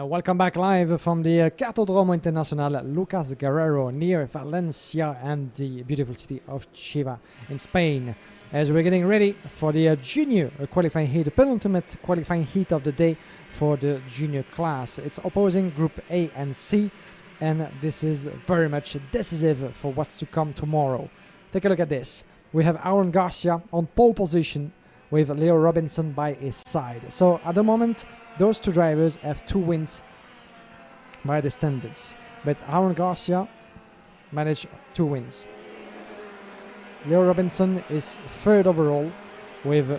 Welcome back live from the Cartodromo Internacional Lucas Guerrero near Valencia and the beautiful city of Chiva in Spain, as we're getting ready for the junior qualifying heat, the penultimate qualifying heat of the day for the junior class. It's opposing Group A and C, and this is very much decisive for what's to come tomorrow. Take a look at this. We have Aaron Garcia on pole position with Leo Robinson by his side. So at the moment, those two drivers have 2 wins by the standards, but Aaron Garcia managed 2 wins. Leo Robinson is third overall with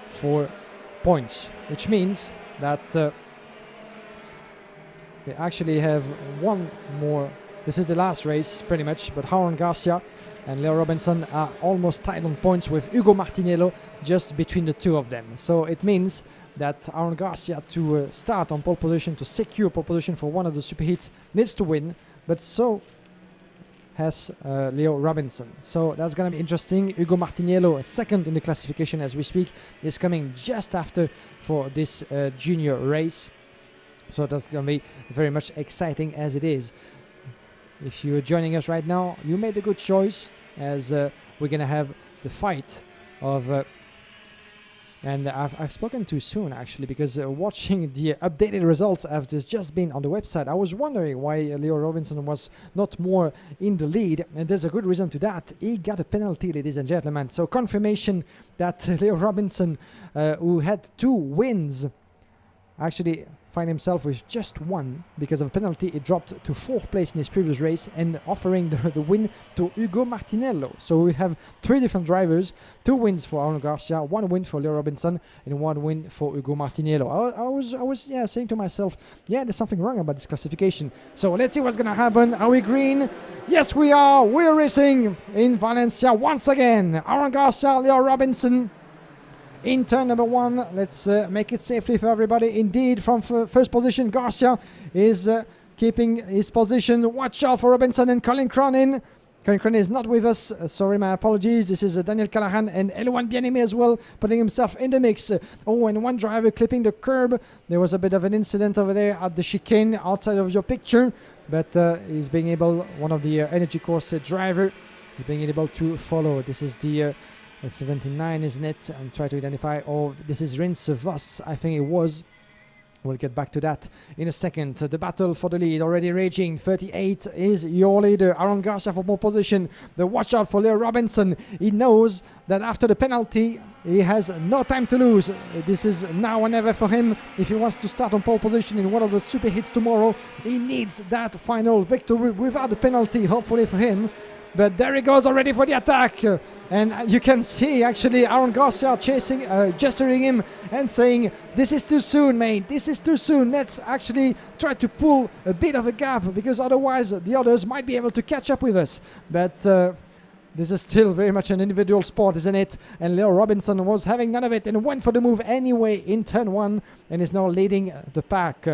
4 points, which means that they actually have one more. This is the last race pretty much, but Aaron Garcia and Leo Robinson are almost tied on points with Hugo Martinello just between the two of them. So it means that Aaron Garcia, to start on pole position, to secure pole position for one of the superheats, needs to win, but so has Leo Robinson. So that's going to be interesting. Hugo Martinello, second in the classification as we speak, is coming just after for this junior race. So that's going to be very much exciting as it is. If you're joining us right now, you made a good choice, as we're going to have the fight of... and I've spoken too soon, actually, because watching the updated results after just been on the website, I was wondering why Leo Robinson was not more in the lead, and there's a good reason to that. He got a penalty, ladies and gentlemen. So confirmation that Leo Robinson, who had 2 wins, actually find himself with just 1 because of a penalty. He dropped to 4th place in his previous race and offering the win to Hugo Martinello. So we have 3 different drivers, 2 wins for Aaron Garcia, 1 win for Leo Robinson, and 1 win for Hugo Martinello. I was saying to myself, yeah, there's something wrong about this classification. So let's see what's gonna happen. Are we green? Yes, we are. We're racing in Valencia once again. Aaron Garcia, Leo Robinson in turn number 1. Let's make it safely for everybody. Indeed, from first position, Garcia is keeping his position. Watch out for Robinson and Colin Cronin. Colin Cronin is not with us. Sorry, my apologies. This is Daniel Callahan and Elouan Bien-Aimé as well, putting himself in the mix. Oh, and one driver clipping the curb. There was a bit of an incident over there at the chicane outside of your picture, but he's being able, one of the Energy Course driver, is being able to follow. This is the 79, isn't it? And try to identify. Oh, this is Rins Voss, I think it was. We'll get back to that in a second. The battle for the lead already raging. 38 is your leader, Aaron Garcia, for pole position. The watch out for Leo Robinson. He knows that after the penalty, he has no time to lose. This is now or never for him. If he wants to start on pole position in one of the super hits tomorrow, he needs that final victory without the penalty, hopefully for him. But there he goes already for the attack. And you can see actually Aaron Garcia chasing, gesturing him and saying, this is too soon, mate. This is too soon. Let's actually try to pull a bit of a gap, because otherwise the others might be able to catch up with us. But this is still very much an individual sport, isn't it? And Leo Robinson was having none of it and went for the move anyway in turn 1 and is now leading the pack.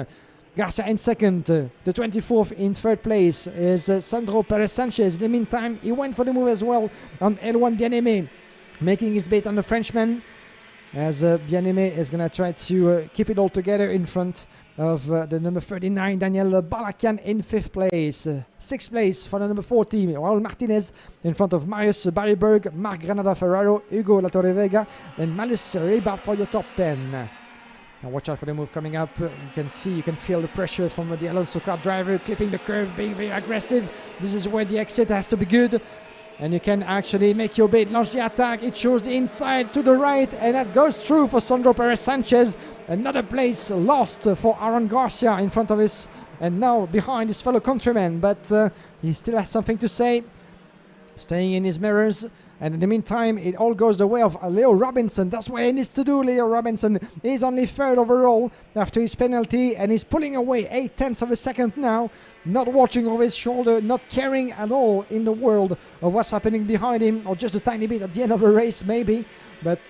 Garcia in second, the 24th in third place is Sandro Perez Sanchez. In the meantime, he went for the move as well on Elouan Bien-Aimé, making his bet on the Frenchman, as Bien-Aimé is going to try to keep it all together in front of the number 39, Daniel Balakian, in 5th place. 6th place for the number 40, Raul Martinez, in front of Marius Barryberg, Marc Granada Ferraro, Hugo Latorre Vega, and Malus Riba for your top 10. Now watch out for the move coming up. You can see, you can feel the pressure from the Alonso car driver, clipping the curve, being very aggressive. This is where the exit has to be good. And you can actually make your bait, launch the attack. It shows the inside to the right, and that goes through for Sandro Perez Sanchez. Another place lost for Aaron Garcia in front of his, and now behind his fellow countryman. But he still has something to say, staying in his mirrors. And in the meantime, it all goes the way of Leo Robinson. That's what he needs to do. Leo Robinson is only 3rd overall after his penalty, and he's pulling away 8/10 of a second now, not watching over his shoulder, not caring at all in the world of what's happening behind him, or just a tiny bit at the end of a race maybe. But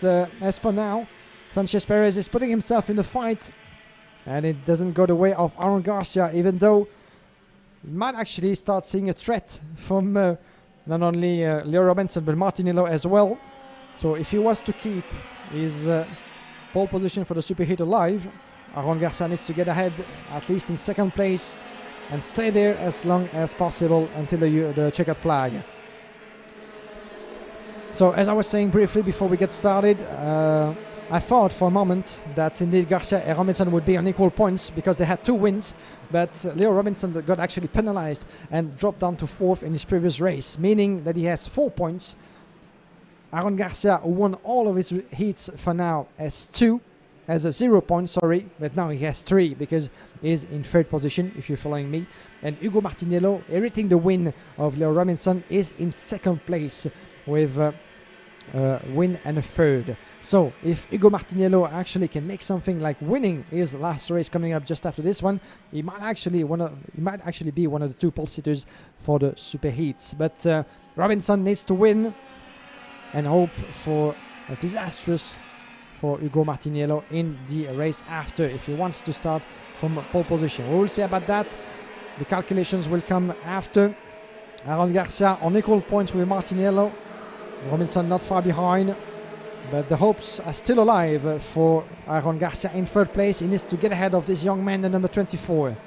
as for now, Sanchez Perez is putting himself in the fight, and it doesn't go the way of Aaron Garcia, even though he might actually start seeing a threat from not only Leo Robinson, but Martinello as well. So if he was to keep his pole position for the super hit alive, Aaron Garcia needs to get ahead, at least in second place, and stay there as long as possible until the checkered flag. So as I was saying briefly before we get started, I thought for a moment that indeed Garcia and Robinson would be on equal points because they had 2 wins, but Leo Robinson got actually penalized and dropped down to 4th in his previous race, meaning that he has 4 points. Aaron Garcia, who won all of his heats for now, has 0 points, but now he has 3 because he's in 3rd position, if you're following me. And Ugo Martinello, inheriting the win of Leo Robinson, is in 2nd place with win and a 3rd. So if Ugo Martinello actually can make something like winning his last race coming up just after this one, he might actually be one of the 2 pole sitters for the super heats. But Robinson needs to win and hope for a disastrous for Ugo Martinello in the race after if he wants to start from pole position. We will see about that. The calculations will come after. Aaron Garcia on equal points with Martinello. Robinson not far behind, but the hopes are still alive for Aaron Garcia in 3rd place. He needs to get ahead of this young man, the number 24.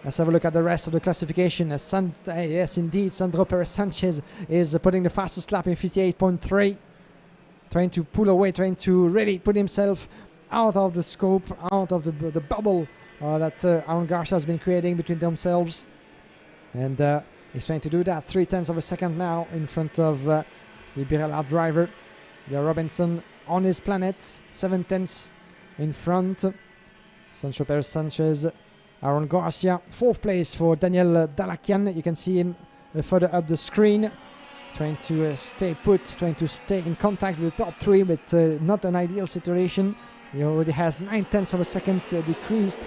Let's have a look at the rest of the classification. Yes, indeed, Sandro Perez Sanchez is putting the fastest lap in 58.3. Trying to pull away, trying to really put himself out of the scope, out of the bubble that Aaron Garcia has been creating between themselves. And he's trying to do that. 0.3 of a second now in front of the Birella driver. Leo Robinson on his planet, 0.7 in front. Sancho Perez Sanchez, Aaron Garcia, 4th place for Daniel Dalakian. You can see him further up the screen, trying to stay put, trying to stay in contact with the top 3, but not an ideal situation. He already has 0.9 of a second decreased.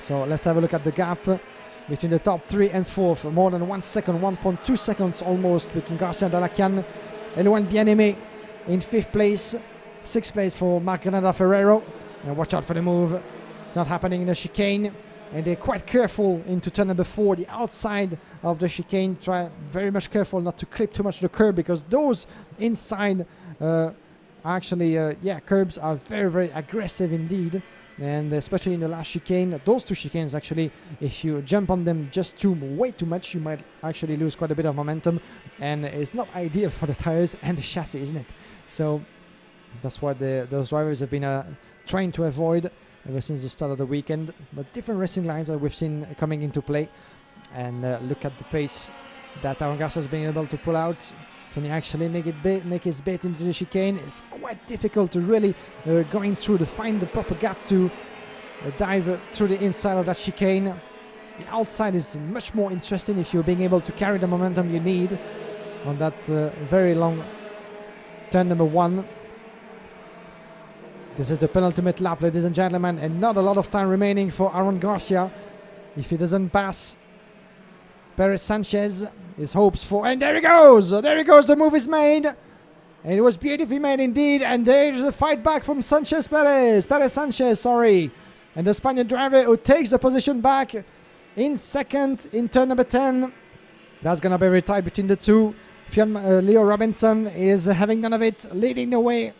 So let's have a look at the gap between the top 3 and 4th. More than 1 second, 1.2 seconds almost between Garcia and Dalakian. Eloane Bien-Aimé in 5th place. 6th place for Marc Granada Ferrero. And watch out for the move. It's not happening in the chicane. And they're quite careful into turn number 4, the outside of the chicane. Try very much careful not to clip too much the curb because those inside curbs are very, very aggressive indeed. And especially in the last chicane, those 2 chicanes actually, if you jump on them just way too much, you might actually lose quite a bit of momentum. And it's not ideal for the tires and the chassis, isn't it? So that's what those drivers have been trying to avoid ever since the start of the weekend. But different racing lines that we've seen coming into play. And look at the pace that Aaron Garcia has been able to pull out. Can he actually make his bait into the chicane? It's quite difficult to really going through to find the proper gap to dive through the inside of that chicane. The outside is much more interesting if you're being able to carry the momentum you need on that very long turn number 1. This is the penultimate lap, ladies and gentlemen, and not a lot of time remaining for Aaron Garcia. If he doesn't pass Perez Sanchez, his hopes for... And there he goes! There he goes, the move is made. And it was beautifully made indeed. And there's the fight back from Perez Sanchez, sorry. And the Spaniard driver who takes the position back in 2nd in turn number 10. That's going to be very tight between the 2. Leo Robinson is having none of it, leading the way.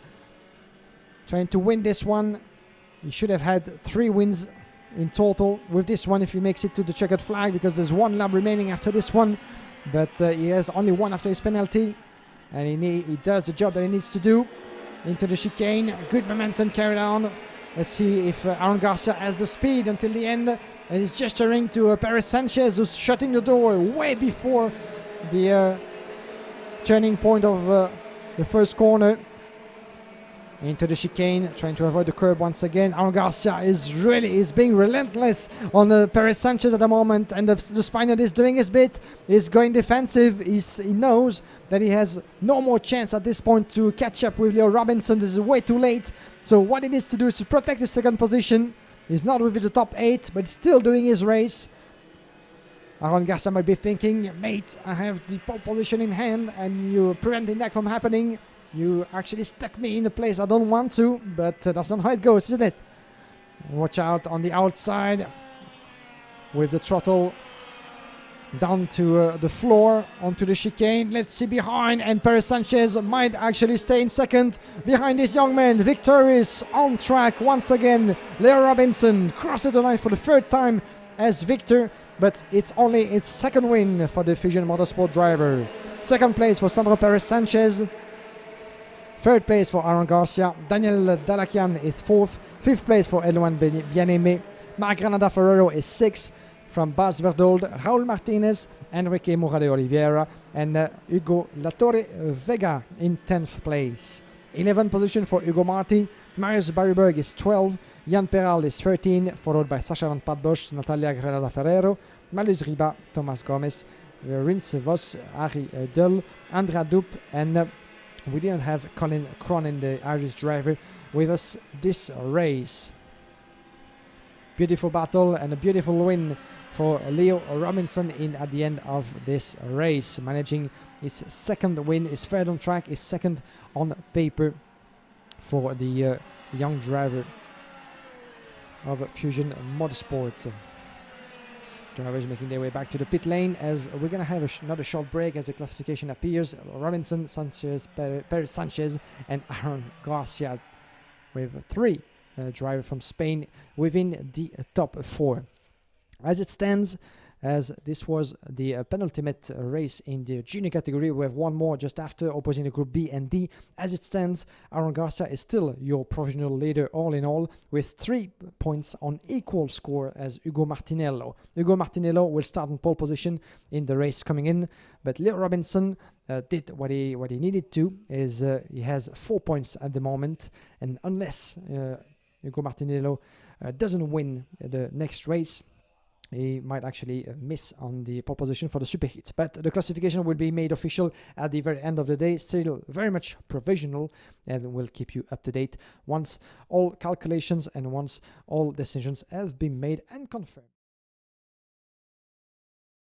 Trying to win this one. He should have had 3 wins in total with this one if he makes it to the checkered flag, because there's 1 lap remaining after this one. But he has only 1 after his penalty. And he does the job that he needs to do. Into the chicane. Good momentum carried on. Let's see if Aaron Garcia has the speed until the end. And he's gesturing to Perez Sanchez, who's shutting the door way before the turning point of the first corner. Into the chicane, trying to avoid the curb once again. Aaron Garcia is being relentless on Perez Sanchez at the moment, and the Spaniard is doing his bit. He's going defensive. He knows that he has no more chance at this point to catch up with Leo Robinson. This is way too late. So what he needs to do is to protect his 2nd position. He's not within the top 8, but he's still doing his race. Aaron Garcia might be thinking, mate, I have the pole position in hand, and you're preventing that from happening. You actually stuck me in a place I don't want to, but that's not how it goes, isn't it? Watch out on the outside with the throttle down to the floor, onto the chicane. Let's see behind, and Perez Sanchez might actually stay in second behind this young man. Victorious on track once again. Leo Robinson crosses the line for the third time as victor, but it's only its second win for the Fusion Motorsport driver. Second place for Sandro Perez Sanchez. Third place for Aaron Garcia. Daniel Dalakian is fourth. Fifth place for Eloan Bien-Aimé. Marc Granada Ferrero is sixth. From Bas Verdold, Raul Martinez, Enrique Mura de Oliveira, and Hugo Latorre Vega in 10th place. 11th position for Hugo Marti. Marius Barryberg is 12. Jan Peral is 13, followed by Sacha Van Padbosch, Natalia Granada Ferrero, Malus Riba, Thomas Gomez, Rins Vos, Harry Dull, Andrea Dup, and we didn't have Colin Cronin, the Irish driver, with us this race. Beautiful battle and a beautiful win for Leo Robinson at the end of this race, managing his second win, his third on track, his second on paper for the young driver of Fusion Motorsport. Drivers making their way back to the pit lane as we're going to have another short break as the classification appears. Robinson, Sanchez, Perez Sanchez, and Aaron Garcia with three drivers from Spain within the top four. As it stands, as this was the penultimate race in the junior category, we have one more just after, opposing the Group B and D. As it stands, Aaron Garcia is still your provisional leader all in all, with 3 points on equal score as Hugo Martinello. Hugo Martinello will start in pole position in the race coming in, but Leo Robinson did what he needed to. He has 4 points at the moment, and unless Hugo Martinello doesn't win the next race, he might actually miss on the pole position for the superheats. But the classification will be made official at the very end of the day, still very much provisional, and we'll keep you up to date once all calculations and once all decisions have been made and confirmed.